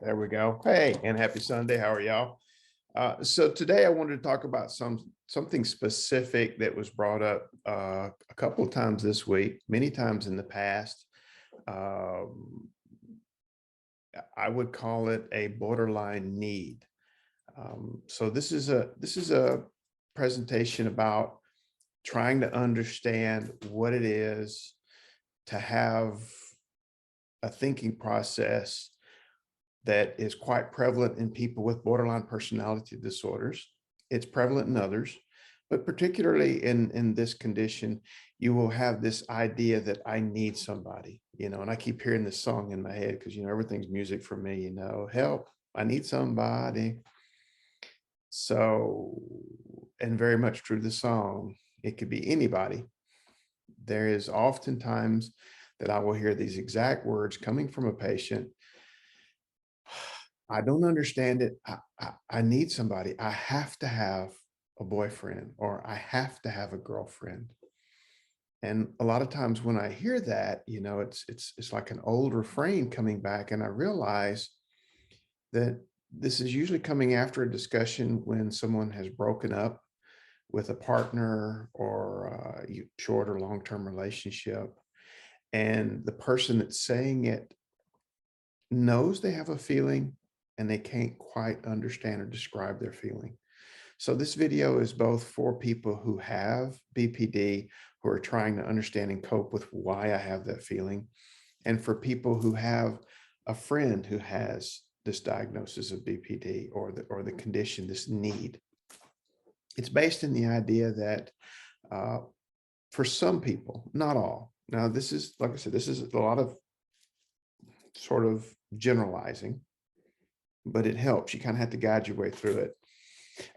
There we go. Hey, and happy Sunday. How are y'all? So today I wanted to talk about something specific that was brought up a couple of times this week, many times in the past. Um, I would call it a borderline need. So this is a presentation about trying to understand what it is to have a thinking process that is quite prevalent in people with borderline personality disorders. It's prevalent in others, but particularly in this condition, you will have this idea that I need somebody, and I keep hearing this song in my head because, everything's music for me, help, I need somebody. So, and very much true to the song, it could be anybody. There is oftentimes that I will hear these exact words coming from a patient. I don't understand it. I need somebody. I have to have a boyfriend or I have to have a girlfriend. And a lot of times when I hear that, it's like an old refrain coming back, and I realize that this is usually coming after a discussion when someone has broken up with a partner or a short or long-term relationship, and the person that's saying it knows they have a feeling and they can't quite understand or describe their feeling. So this video is both for people who have BPD, who are trying to understand and cope with why I have that feeling, and for people who have a friend who has this diagnosis of BPD or the condition, this need. It's based in the idea that uh, for some people, not all. Now, this is, like I said, this is a lot of sort of generalizing, but it helps. You kind of have to guide your way through it.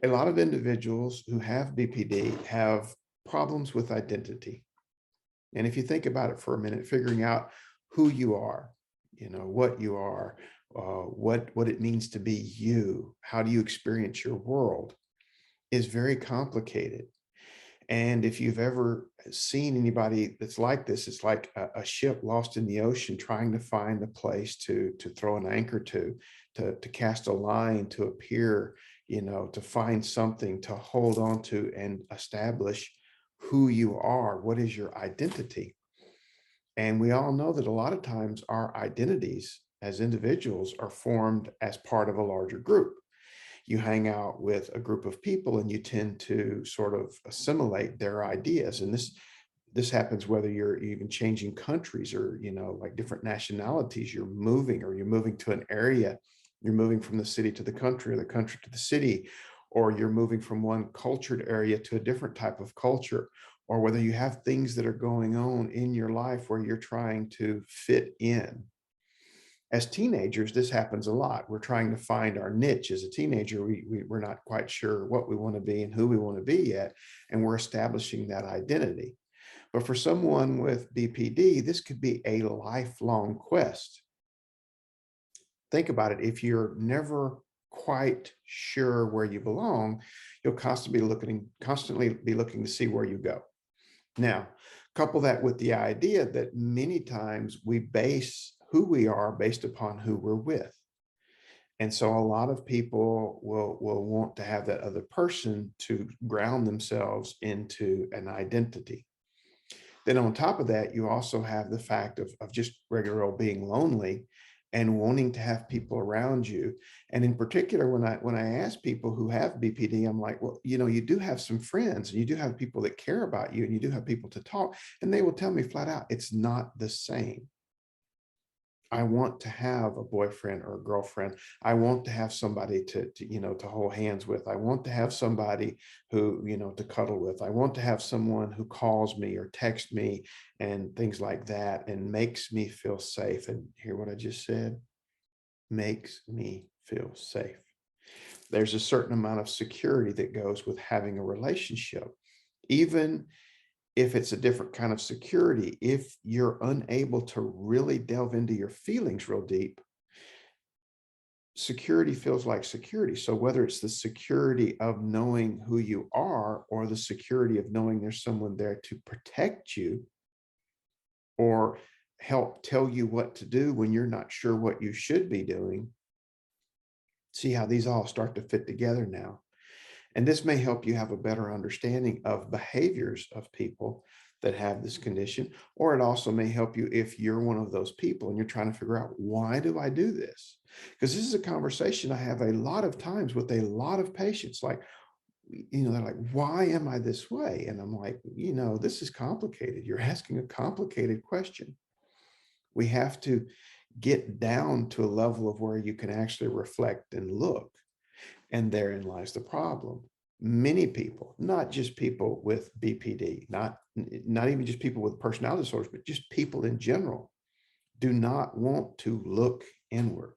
A lot of individuals who have BPD have problems with identity. And if you think about it for a minute, figuring out who you are, what you are, what it means to be you, how do you experience your world, is very complicated. And if you've ever seen anybody that's like this, it's like a ship lost in the ocean trying to find a place to throw an anchor to cast a line, to appear, to find something to hold on to and establish who you are. What is your identity? And we all know that a lot of times our identities as individuals are formed as part of a larger group. You hang out with a group of people and you tend to sort of assimilate their ideas. And this happens whether you're even changing countries or, like different nationalities, you're moving to an area, you're moving from the city to the country or the country to the city, or you're moving from one cultured area to a different type of culture, or whether you have things that are going on in your life where you're trying to fit in. As teenagers, this happens a lot. We're trying to find our niche. As a teenager, we're not quite sure what we want to be and who we want to be yet, and we're establishing that identity. But for someone with BPD, this could be a lifelong quest. Think about it. If you're never quite sure where you belong, you'll constantly be looking to see where you go. Now, couple that with the idea that many times we base who we are based upon who we're with. And so a lot of people will want to have that other person to ground themselves into an identity. Then on top of that, you also have the fact of just regular old being lonely and wanting to have people around you. And in particular, when I ask people who have BPD, I'm like, well, you do have some friends and you do have people that care about you and you do have people to talk. And they will tell me flat out, it's not the same. I want to have a boyfriend or a girlfriend. I want to have somebody to hold hands with. I want to have somebody who, to cuddle with. I want to have someone who calls me or texts me and things like that and makes me feel safe. And hear what I just said? Makes me feel safe. There's a certain amount of security that goes with having a relationship. Even if it's a different kind of security, if you're unable to really delve into your feelings real deep, security feels like security. So whether it's the security of knowing who you are or the security of knowing there's someone there to protect you or help tell you what to do when you're not sure what you should be doing, See how these all start to fit together now. And this may help you have a better understanding of behaviors of people that have this condition, or it also may help you if you're one of those people and you're trying to figure out, why do I do this? Because this is a conversation I have a lot of times with a lot of patients. Like, they're like, why am I this way? And I'm like, this is complicated. You're asking a complicated question. We have to get down to a level of where you can actually reflect and look. And therein lies the problem. Many people, not just people with BPD, not even just people with personality disorders, but just people in general, do not want to look inward.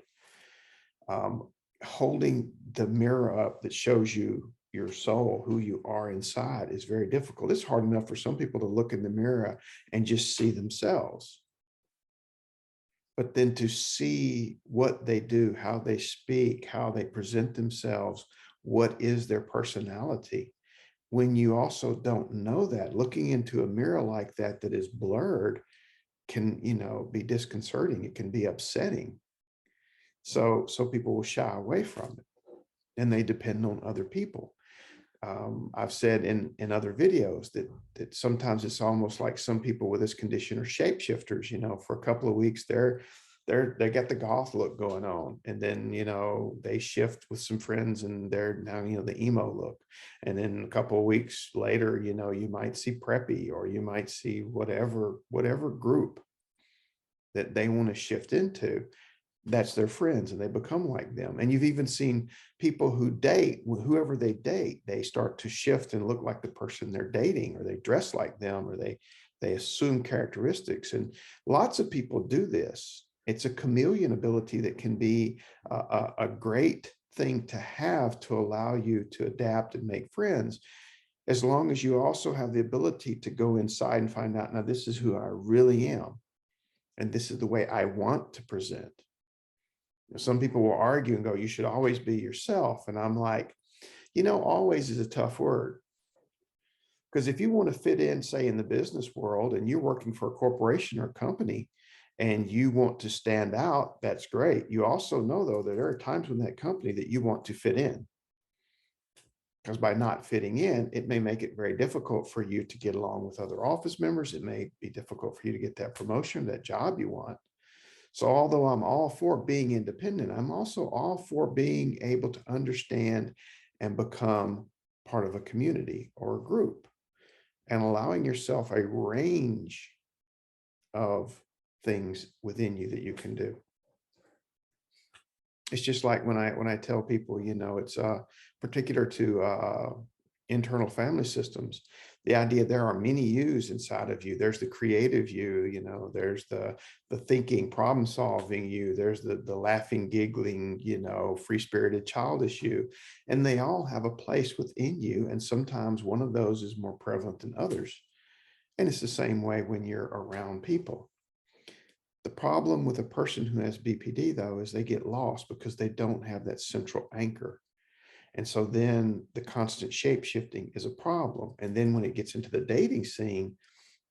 Holding the mirror up that shows you your soul, who you are inside, is very difficult. It's hard enough for some people to look in the mirror and just see themselves. But then to see what they do, how they speak, how they present themselves, what is their personality. When you also don't know that, looking into a mirror like that is blurred can, be disconcerting. It can be upsetting. So people will shy away from it, and they depend on other people. I've said in other videos that sometimes it's almost like some people with this condition are shapeshifters. For a couple of weeks they got the goth look going on, and then they shift with some friends and they're now the emo look, and then a couple of weeks later you might see preppy, or you might see whatever group that they want to shift into. That's their friends, and they become like them. And you've even seen people who date, whoever they date, they start to shift and look like the person they're dating, or they dress like them, or they assume characteristics. And lots of people do this. It's a chameleon ability that can be a great thing to have to allow you to adapt and make friends, as long as you also have the ability to go inside and find out, now this is who I really am, and this is the way I want to present. Some people will argue and go, you should always be yourself. And I'm like, always is a tough word. Because if you want to fit in, say, in the business world, and you're working for a corporation or a company, and you want to stand out, that's great. You also know, though, that there are times in that company that you want to fit in. Because by not fitting in, it may make it very difficult for you to get along with other office members. It may be difficult for you to get that promotion, that job you want. So although I'm all for being independent, I'm also all for being able to understand and become part of a community or a group, and allowing yourself a range of things within you that you can do. It's just like when I tell people, it's particular to internal family systems, the idea there are many yous inside of you. There's the creative you, there's the thinking, problem solving you, there's the laughing, giggling, free-spirited, childish you, and they all have a place within you. And sometimes one of those is more prevalent than others. And it's the same way when you're around people. The problem with a person who has BPD, though, is they get lost because they don't have that central anchor. And so then the constant shape shifting is a problem. And then when it gets into the dating scene,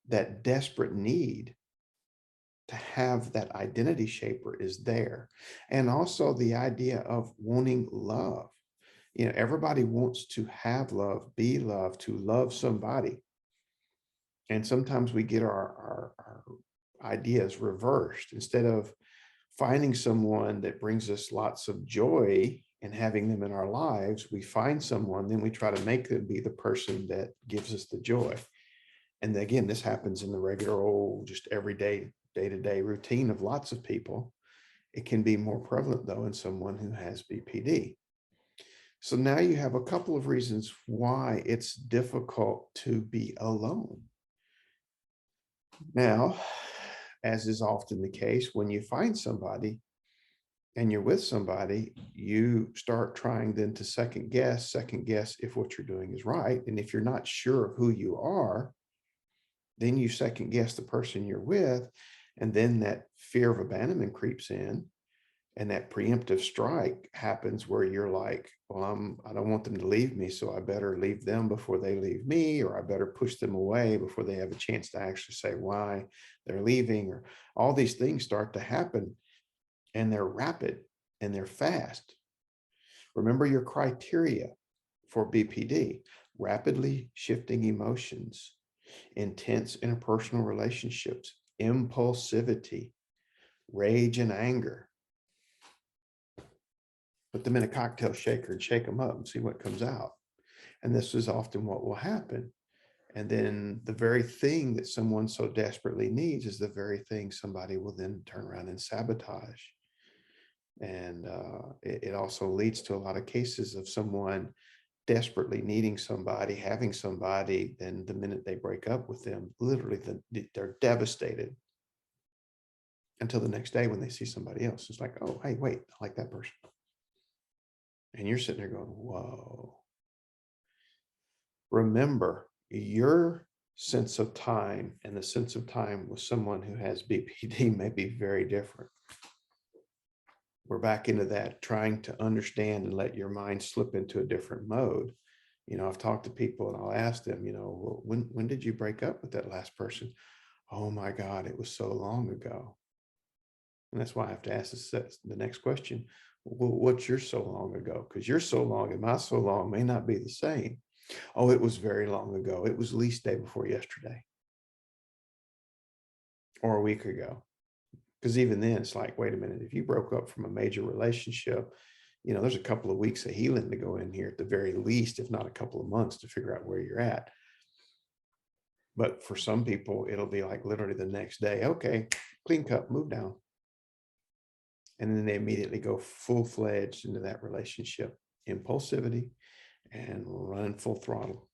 that desperate need to have that identity shaper is there. And also the idea of wanting love. Everybody wants to have love, be loved, to love somebody. And sometimes we get our ideas reversed. Instead of finding someone that brings us lots of joy and having them in our lives, we find someone, then we try to make them be the person that gives us the joy. And again, this happens in the regular old, just everyday, day-to-day routine of lots of people. It can be more prevalent, though, in someone who has BPD. So now you have a couple of reasons why it's difficult to be alone. Now, as is often the case, when you find somebody and you're with somebody, you start trying then to second guess if what you're doing is right. And if you're not sure of who you are, then you second guess the person you're with. And then that fear of abandonment creeps in, and that preemptive strike happens where you're like, well, I don't want them to leave me, so I better leave them before they leave me, or I better push them away before they have a chance to actually say why they're leaving, or all these things start to happen, and they're rapid and they're fast. Remember your criteria for BPD: rapidly shifting emotions, intense interpersonal relationships, impulsivity, rage and anger. Put them in a cocktail shaker and shake them up and see what comes out. And this is often what will happen. And then the very thing that someone so desperately needs is the very thing somebody will then turn around and sabotage. And it also leads to a lot of cases of someone desperately needing somebody, having somebody, then the minute they break up with them, literally they're devastated until the next day when they see somebody else. It's like, oh, hey, wait, I like that person. And you're sitting there going, whoa. Remember, your sense of time and the sense of time with someone who has BPD may be very different. We're back into that, trying to understand and let your mind slip into a different mode. I've talked to people and I'll ask them, well, when did you break up with that last person? Oh my God, it was so long ago. And that's why I have to ask the next question. Well, what's your so long ago? Because your so long and my so long may not be the same. Oh, it was very long ago. It was at least day before yesterday or a week ago. Because even then it's like, wait a minute, if you broke up from a major relationship, there's a couple of weeks of healing to go in here at the very least, if not a couple of months, to figure out where you're at. But for some people, it'll be like literally the next day, okay, clean cut, move down. And then they immediately go full-fledged into that relationship, impulsivity, and running full throttle.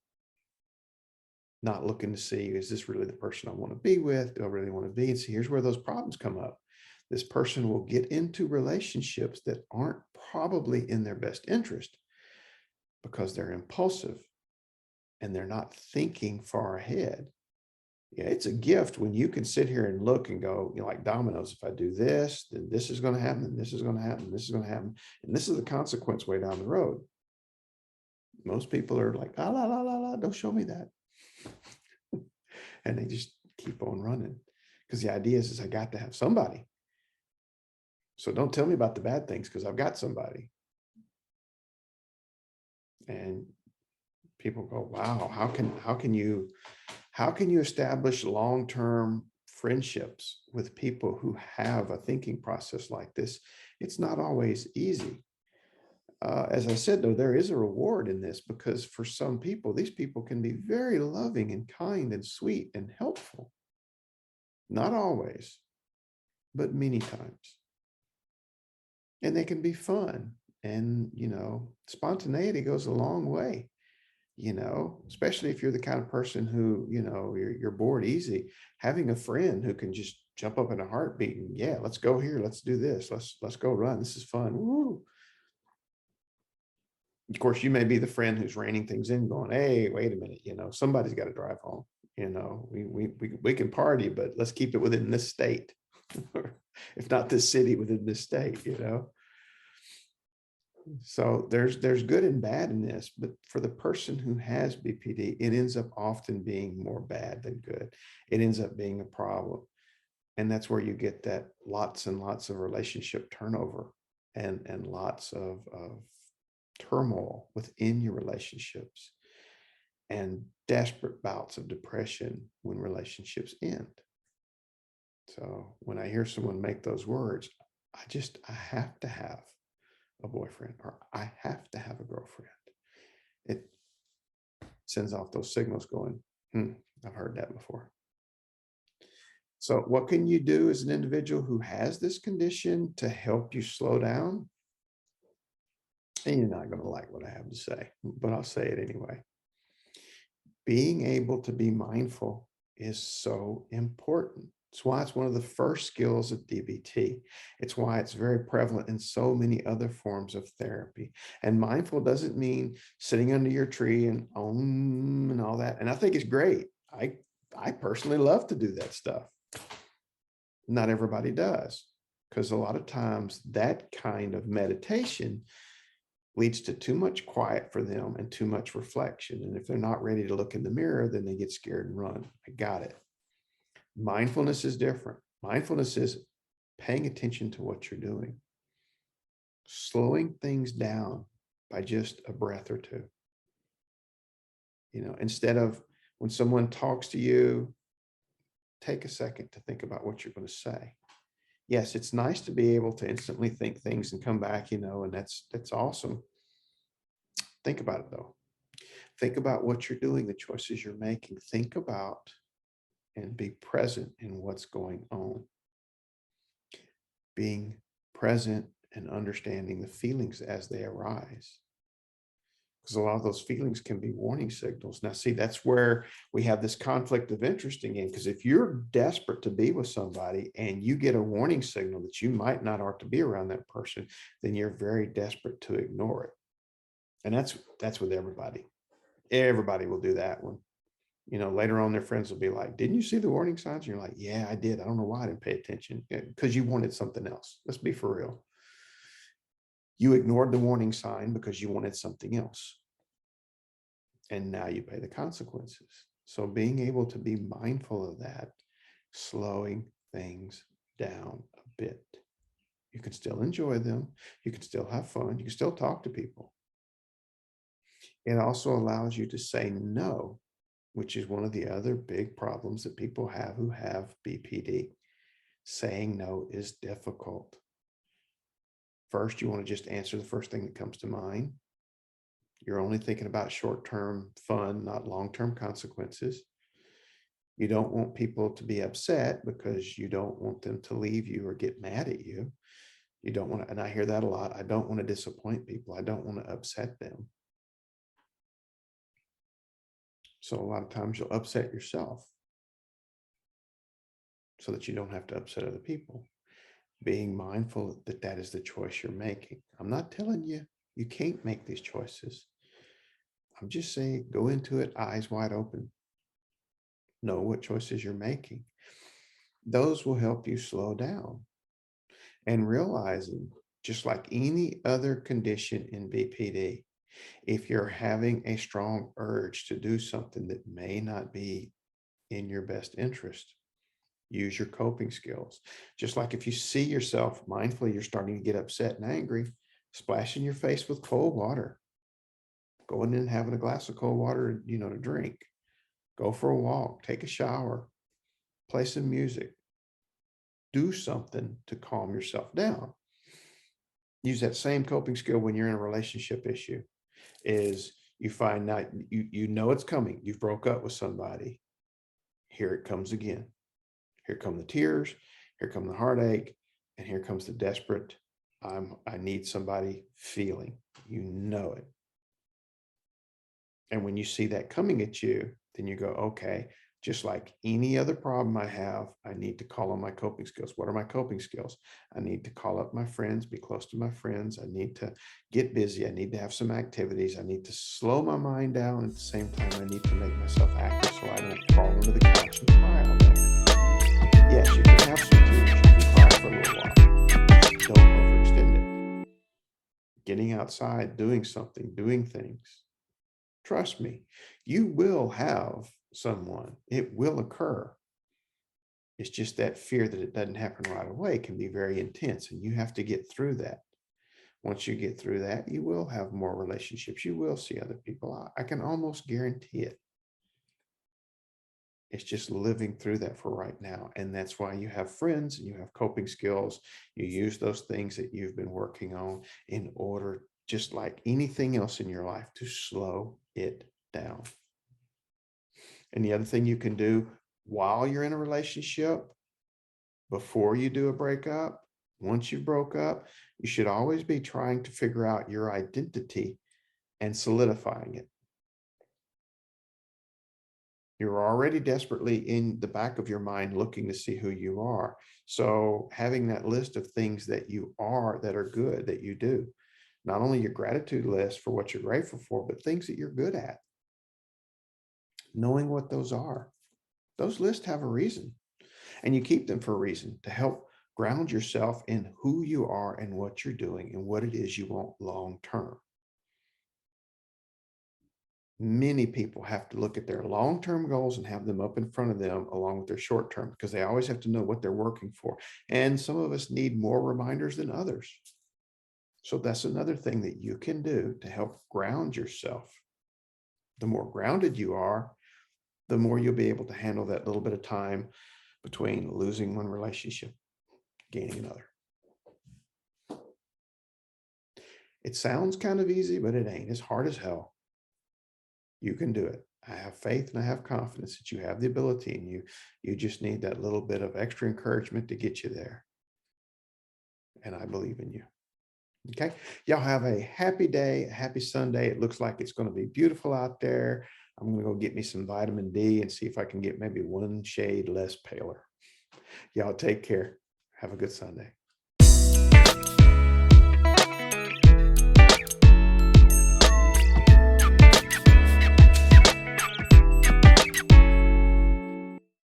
Not looking to see, is this really the person I want to be with? Do I really want to be? And see, here's where those problems come up. This person will get into relationships that aren't probably in their best interest because they're impulsive and they're not thinking far ahead. Yeah, it's a gift when you can sit here and look and go, like dominoes, if I do this, then this is going to happen, and this is going to happen, this is going to happen. And this is the consequence way down the road. Most people are like, la, la, la, la, don't show me that. And they just keep on running. Because the idea is I got to have somebody. So don't tell me about the bad things because I've got somebody. And people go, wow, how can you establish long-term friendships with people who have a thinking process like this? It's not always easy. As I said, though, there is a reward in this because for some people, these people can be very loving and kind and sweet and helpful. Not always, but many times. And they can be fun. And, spontaneity goes a long way, especially if you're the kind of person who, you're bored easy. Having a friend who can just jump up in a heartbeat and, yeah, let's go here. Let's do this. Let's go run. This is fun. Woo. Of course, you may be the friend who's reining things in, going, hey, wait a minute, somebody's got to drive home. We can party, but let's keep it within this state. If not this city, within this state, So there's good and bad in this, but for the person who has BPD, it ends up often being more bad than good. It ends up being a problem. And that's where you get that lots and lots of relationship turnover and lots of turmoil within your relationships and desperate bouts of depression when relationships end. So when I hear someone make those words, I have to have a boyfriend or I have to have a girlfriend. It sends off those signals going, I've heard that before. So what can you do as an individual who has this condition to help you slow down? And you're not going to like what I have to say, but I'll say it anyway. Being able to be mindful is so important. It's why it's one of the first skills of DBT. It's why it's very prevalent in so many other forms of therapy. And mindful doesn't mean sitting under your tree and and all that. And I think it's great. I personally love to do that stuff. Not everybody does, because a lot of times that kind of meditation leads to too much quiet for them and too much reflection. And if they're not ready to look in the mirror, then they get scared and run. I got it. Mindfulness is different. Mindfulness is paying attention to what you're doing, slowing things down by just a breath or two. Instead of when someone talks to you, take a second to think about what you're going to say. Yes, it's nice to be able to instantly think things and come back, and that's awesome. Think about it though. Think about what you're doing, the choices you're making. Think about and be present in what's going on. Being present and understanding the feelings as they arise. Because a lot of those feelings can be warning signals. Now, see, that's where we have this conflict of interest again. Because if you're desperate to be with somebody and you get a warning signal that you might not ought to be around that person, then you're very desperate to ignore it. And that's with everybody. Everybody will do that one. Later on, their friends will be like, didn't you see the warning signs? And you're like, yeah, I did. I don't know why I didn't pay attention. Because you wanted something else. Let's be for real. You ignored the warning sign because you wanted something else. And now you pay the consequences. So being able to be mindful of that, slowing things down a bit. You can still enjoy them. You can still have fun. You can still talk to people. It also allows you to say no, which is one of the other big problems that people have who have BPD. Saying no is difficult. First, you want to just answer the first thing that comes to mind. You're only thinking about short-term fun, not long-term consequences. You don't want people to be upset because you don't want them to leave you or get mad at you. You don't want to, and I hear that a lot. I don't want to disappoint people. I don't want to upset them. So a lot of times you'll upset yourself so that you don't have to upset other people. Being mindful that that is the choice you're making. I'm not telling you you can't make these choices. I'm just saying go into it eyes wide open. Know what choices you're making. Those will help you slow down and realizing, just like any other condition in BPD, if you're having a strong urge to do something that may not be in your best interest, use your coping skills. Just like if you see yourself mindfully, you're starting to get upset and angry, splashing your face with cold water, going in and having a glass of cold water, to drink, go for a walk, take a shower, play some music, do something to calm yourself down. Use that same coping skill when you're in a relationship issue. Is you find out you know it's coming. You've broke up with somebody. Here it comes again. Here come the tears. Here come the heartache, and here comes the desperate. I need somebody feeling. You know it. And when you see that coming at you, then you go, okay, just like any other problem I have, I need to call on my coping skills. What are my coping skills? I need to call up my friends, be close to my friends. I need to get busy. I need to have some activities. I need to slow my mind down. At the same time, I need to make myself active so I don't crawl under the couch and cry all day. Yes, you can have some tears. You can cry for a little while. Don't overextend it. Getting outside, doing something, doing things. Trust me, you will have someone. It will occur. It's just that fear that it doesn't happen right away can be very intense, and you have to get through that. Once you get through that, you will have more relationships. You will see other people. I can almost guarantee it. It's just living through that for right now. And that's why you have friends and you have coping skills. You use those things that you've been working on in order, just like anything else in your life, to slow it down. And the other thing you can do while you're in a relationship, before you do a breakup, once you broke up, you should always be trying to figure out your identity and solidifying it. You're already desperately in the back of your mind looking to see who you are. So having that list of things that you are that are good that you do, not only your gratitude list for what you're grateful for, but things that you're good at. Knowing what those are. Those lists have a reason, and you keep them for a reason to help ground yourself in who you are and what you're doing and what it is you want long term. Many people have to look at their long-term goals and have them up in front of them along with their short-term, because they always have to know what they're working for. And some of us need more reminders than others. So that's another thing that you can do to help ground yourself. The more grounded you are, the more you'll be able to handle that little bit of time between losing one relationship, gaining another. It sounds kind of easy, but it ain't. It's hard as hell. You can do it. I have faith and I have confidence that you have the ability, and you just need that little bit of extra encouragement to get you there. And I believe in you. Okay. Y'all have a happy day, a happy Sunday. It looks like it's going to be beautiful out there. I'm going to go get me some vitamin D and see if I can get maybe one shade less paler. Y'all take care. Have a good Sunday.